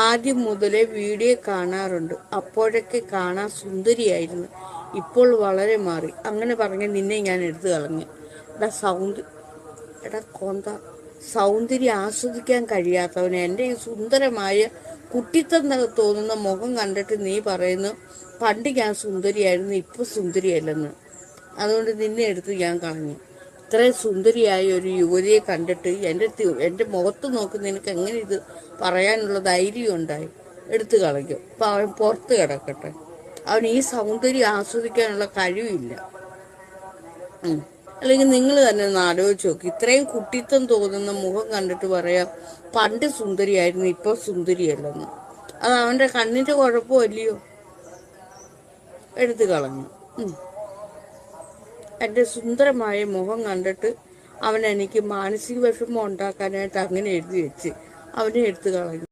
ആദ്യം മുതലേ വീഡിയോ കാണാറുണ്ട്. അപ്പോഴൊക്കെ കാണാൻ സുന്ദരിയായിരുന്നു. ഇപ്പോൾ വളരെ മാറി. അങ്ങനെ പറഞ്ഞ് നിന്നെ ഞാൻ എടുത്തു കളഞ്ഞു. എടാ കൊന്ത, സൗന്ദര്യം ആസ്വദിക്കാൻ കഴിയാത്തവനെ എൻ്റെ ഈ സുന്ദരമായ കുട്ടിത്തം തോന്നുന്ന മുഖം കണ്ടിട്ട് നീ പറയുന്നു പണ്ട് ഞാൻ സുന്ദരിയായിരുന്നു, ഇപ്പൊ സുന്ദരിയല്ലെന്ന്. അതുകൊണ്ട് നിന്നെ എടുത്ത് ഞാൻ കളഞ്ഞു. ഇത്രയും സുന്ദരിയായ ഒരു യുവതിയെ കണ്ടിട്ട് എൻ്റെ മുഖത്ത് നോക്കി നിനക്ക് എങ്ങനെ ഇത് പറയാനുള്ള ധൈര്യം ഉണ്ടായി? എടുത്തു കളഞ്ഞു. അപ്പം അവൻ പുറത്ത് കിടക്കട്ടെ. അവൻ ഈ സൗന്ദര്യം ആസ്വദിക്കാനുള്ള കഴിവില്ല. അല്ലെങ്കിൽ നിങ്ങൾ തന്നെ ഒന്ന് ആലോചിച്ച് നോക്കി. ഇത്രയും കുട്ടിത്തം തോന്നുന്ന മുഖം കണ്ടിട്ട് പറയാം പണ്ട് സുന്ദരിയായിരുന്നു, ഇപ്പോൾ സുന്ദരിയല്ലെന്ന്. അത് അവൻ്റെ കണ്ണിൻ്റെ കുഴപ്പമല്ലയോ? എടുത്തു കളഞ്ഞു. എൻ്റെ സുന്ദരമായ മുഖം കണ്ടിട്ട് അവൻ എനിക്ക് മാനസിക വിഷമം ഉണ്ടാക്കാനായിട്ട് അങ്ങനെ എഴുതി വെച്ച് അവനെ എടുത്തു കളഞ്ഞു.